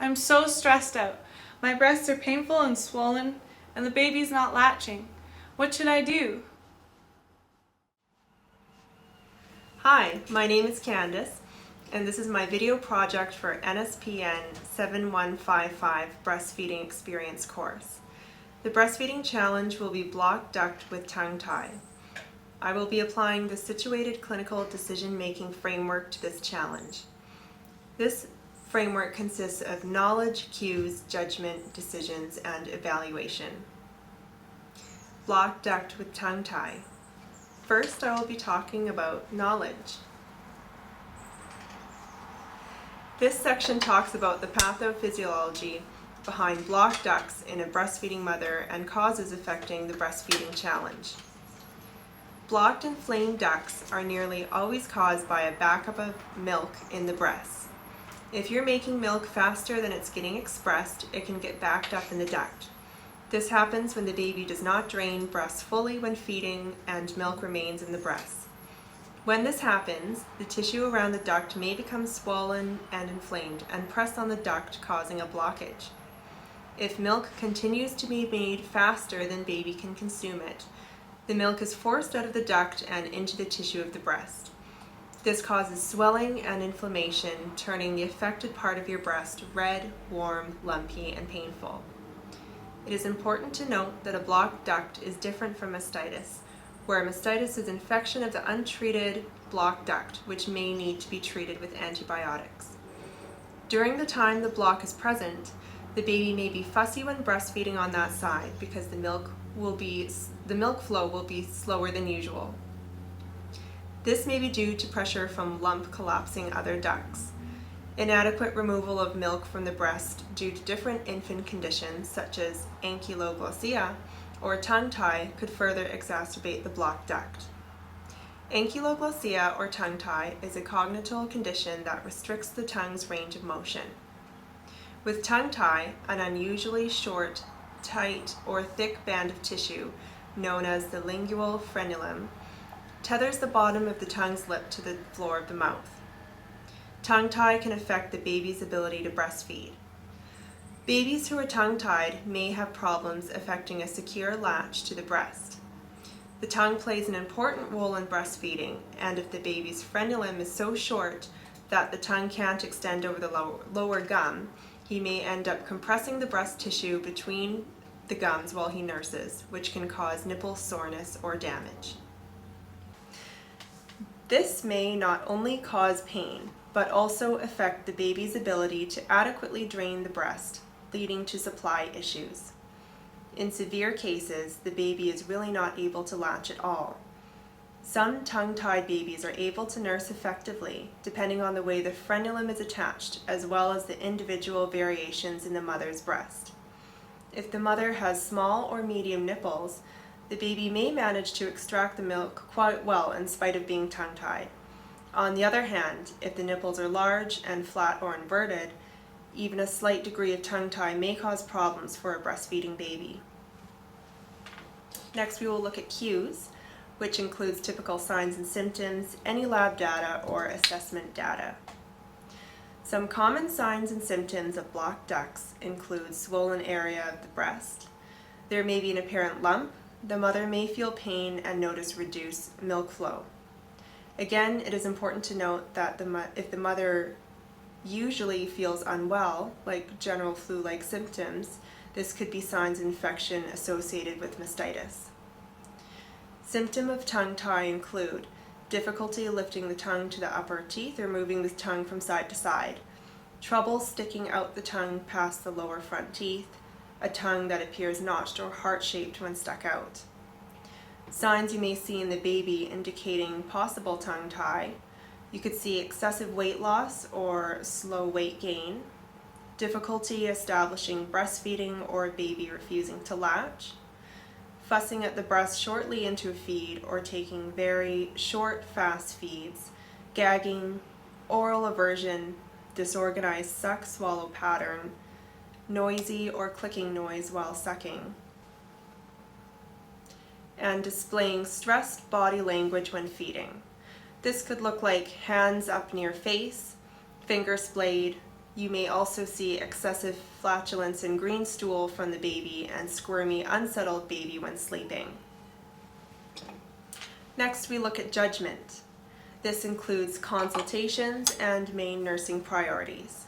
I'm so stressed out. My breasts are painful and swollen, and the baby's not latching. What should I do? Hi, my name is Candace, and this is my video project for NSPN 7155 Breastfeeding Experience course. The breastfeeding challenge will be block duct with tongue tie. I will be applying the situated clinical decision-making framework to this challenge. This framework consists of knowledge, cues, judgment, decisions, and evaluation. Block duct with tongue tie. First, I will be talking about knowledge. This section talks about the pathophysiology behind block ducts in a breastfeeding mother and causes affecting the breastfeeding challenge. Blocked inflamed ducts are nearly always caused by a backup of milk in the breast. If you're making milk faster than it's getting expressed, it can get backed up in the duct. This happens when the baby does not drain breast fully when feeding and milk remains in the breast. When this happens, the tissue around the duct may become swollen and inflamed and press on the duct, causing a blockage. If milk continues to be made faster than baby can consume it, the milk is forced out of the duct and into the tissue of the breast. This causes swelling and inflammation, turning the affected part of your breast red, warm, lumpy, and painful. It is important to note that a blocked duct is different from mastitis, where mastitis is infection of the untreated blocked duct, which may need to be treated with antibiotics. During the time the block is present, the baby may be fussy when breastfeeding on that side because the milk flow will be slower than usual. This may be due to pressure from lump collapsing other ducts. Inadequate removal of milk from the breast due to different infant conditions such as ankylosing or tongue tie could further exacerbate the blocked duct. Ankylosing or tongue tie is a congenital condition that restricts the tongue's range of motion. With tongue tie, an unusually short, tight, or thick band of tissue, known as the lingual frenulum, tethers the bottom of the tongue's lip to the floor of the mouth. Tongue tie can affect the baby's ability to breastfeed. Babies who are tongue-tied may have problems affecting a secure latch to the breast. The tongue plays an important role in breastfeeding, and if the baby's frenulum is so short that the tongue can't extend over the lower gum, he may end up compressing the breast tissue between the gums while he nurses, which can cause nipple soreness or damage. This may not only cause pain, but also affect the baby's ability to adequately drain the breast, leading to supply issues. In severe cases, the baby is really not able to latch at all. Some tongue-tied babies are able to nurse effectively, depending on the way the frenulum is attached, as well as the individual variations in the mother's breast. If the mother has small or medium nipples, the baby may manage to extract the milk quite well in spite of being tongue-tied. On the other hand, if the nipples are large and flat or inverted, even a slight degree of tongue tie may cause problems for a breastfeeding baby. Next, we will look at cues, which includes typical signs and symptoms, any lab data, or assessment data. Some common signs and symptoms of blocked ducts include swollen area of the breast. There may be an apparent lump. The mother may feel pain and notice reduced milk flow. Again, it is important to note that if the mother usually feels unwell, like general flu-like symptoms, this could be signs of infection associated with mastitis. Symptoms of tongue tie include difficulty lifting the tongue to the upper teeth or moving the tongue from side to side, trouble sticking out the tongue past the lower front teeth, a tongue that appears notched or heart-shaped when stuck out. Signs you may see in the baby indicating possible tongue tie. You could see excessive weight loss or slow weight gain, difficulty establishing breastfeeding or a baby refusing to latch, fussing at the breast shortly into a feed or taking very short, fast feeds, gagging, oral aversion, disorganized suck-swallow pattern, noisy or clicking noise while sucking, and displaying stressed body language when feeding. This could look like hands up near face, fingers splayed, You may also see excessive flatulence and green stool from the baby and squirmy, unsettled baby when sleeping. Next, we look at judgment. This includes consultations and main nursing priorities.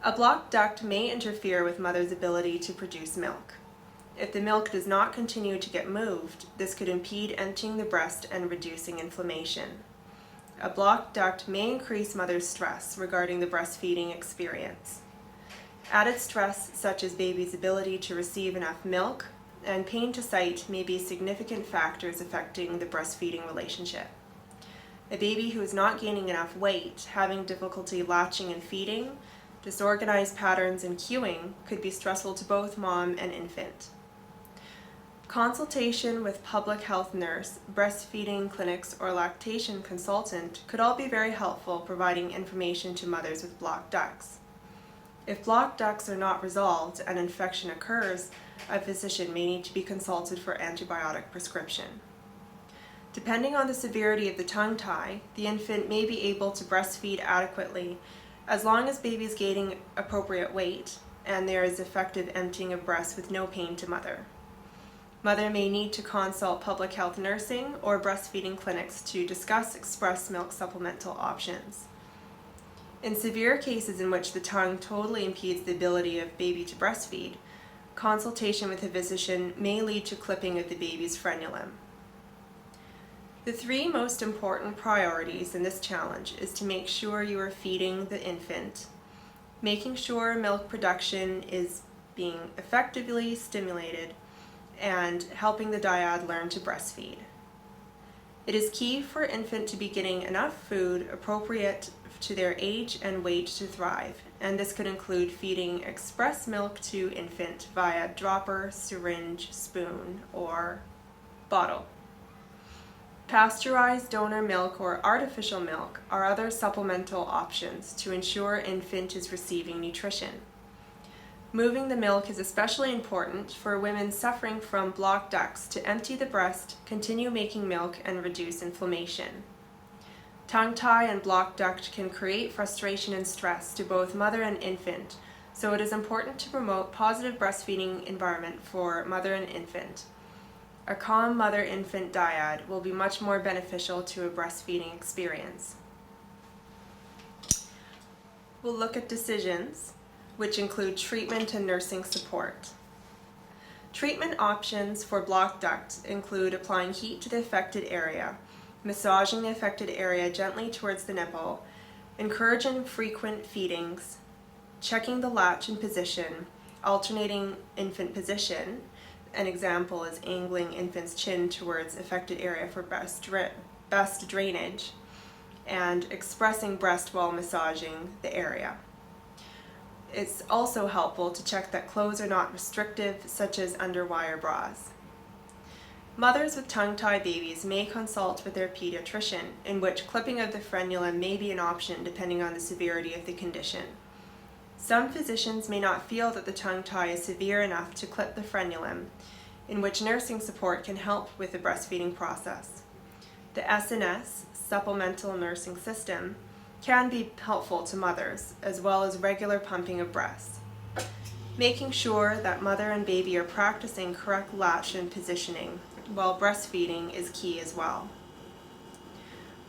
A blocked duct may interfere with mother's ability to produce milk. If the milk does not continue to get moved, this could impede emptying the breast and reducing inflammation. A blocked duct may increase mother's stress regarding the breastfeeding experience. Added stress, such as baby's ability to receive enough milk and pain to sight, may be significant factors affecting the breastfeeding relationship. A baby who is not gaining enough weight, having difficulty latching and feeding, disorganized patterns in cueing could be stressful to both mom and infant. Consultation with public health nurse, breastfeeding clinics, or lactation consultant could all be very helpful, providing information to mothers with blocked ducts. If blocked ducts are not resolved and infection occurs, a physician may need to be consulted for antibiotic prescription. Depending on the severity of the tongue tie, the infant may be able to breastfeed adequately as long as baby is gaining appropriate weight and there is effective emptying of breast with no pain to mother. Mother may need to consult public health nursing or breastfeeding clinics to discuss express milk supplemental options. In severe cases in which the tongue totally impedes the ability of baby to breastfeed, consultation with a physician may lead to clipping of the baby's frenulum. The three most important priorities in this challenge is to make sure you are feeding the infant, making sure milk production is being effectively stimulated, and helping the dyad learn to breastfeed. It is key for infant to be getting enough food appropriate to their age and weight to thrive, and this could include feeding express milk to infant via dropper, syringe, spoon, or bottle. Pasteurized donor milk or artificial milk are other supplemental options to ensure infant is receiving nutrition. Moving the milk is especially important for women suffering from blocked ducts to empty the breast, continue making milk, and reduce inflammation. Tongue tie and blocked duct can create frustration and stress to both mother and infant, so it is important to promote positive breastfeeding environment for mother and infant. A calm mother-infant dyad will be much more beneficial to a breastfeeding experience. We'll look at decisions, which include treatment and nursing support. Treatment options for blocked duct include applying heat to the affected area, massaging the affected area gently towards the nipple, encouraging frequent feedings, checking the latch and position, alternating infant position. An example is angling infant's chin towards affected area for best drainage, and expressing breast while massaging the area. It's also helpful to check that clothes are not restrictive, such as underwire bras. Mothers with tongue-tie babies may consult with their pediatrician, in which clipping of the frenulum may be an option depending on the severity of the condition. Some physicians may not feel that the tongue tie is severe enough to clip the frenulum, in which nursing support can help with the breastfeeding process. The SNS, Supplemental Nursing System, can be helpful to mothers, as well as regular pumping of breast. Making sure that mother and baby are practicing correct latch and positioning while breastfeeding is key as well.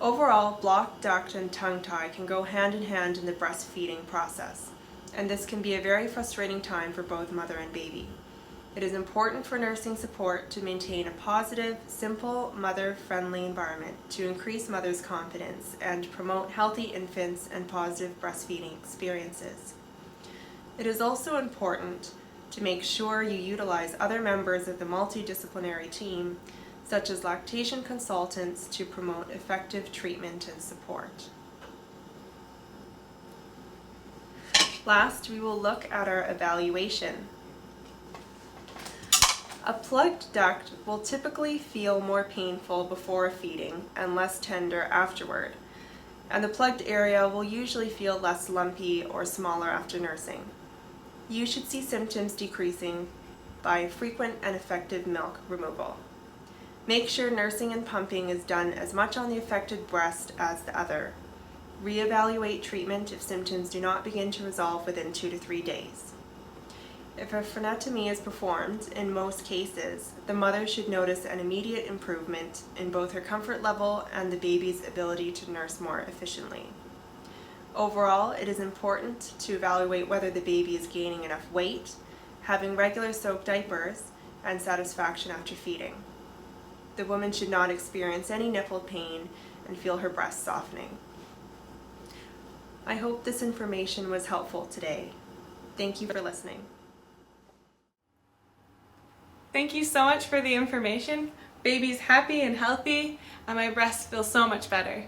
Overall, blocked duct and tongue tie can go hand in hand in the breastfeeding process, and this can be a very frustrating time for both mother and baby. It is important for nursing support to maintain a positive, simple, mother-friendly environment to increase mother's confidence and promote healthy infants and positive breastfeeding experiences. It is also important to make sure you utilize other members of the multidisciplinary team, such as lactation consultants, to promote effective treatment and support. Last, we will look at our evaluation. A plugged duct will typically feel more painful before feeding and less tender afterward, and the plugged area will usually feel less lumpy or smaller after nursing. You should see symptoms decreasing by frequent and effective milk removal. Make sure nursing and pumping is done as much on the affected breast as the other. Reevaluate treatment if symptoms do not begin to resolve within 2 to 3 days. If a frenectomy is performed, in most cases, the mother should notice an immediate improvement in both her comfort level and the baby's ability to nurse more efficiently. Overall, it is important to evaluate whether the baby is gaining enough weight, having regular soaked diapers, and satisfaction after feeding. The woman should not experience any nipple pain and feel her breast softening. I hope this information was helpful today. Thank you for listening. Thank you so much for the information. Baby's happy and healthy, and my breasts feel so much better.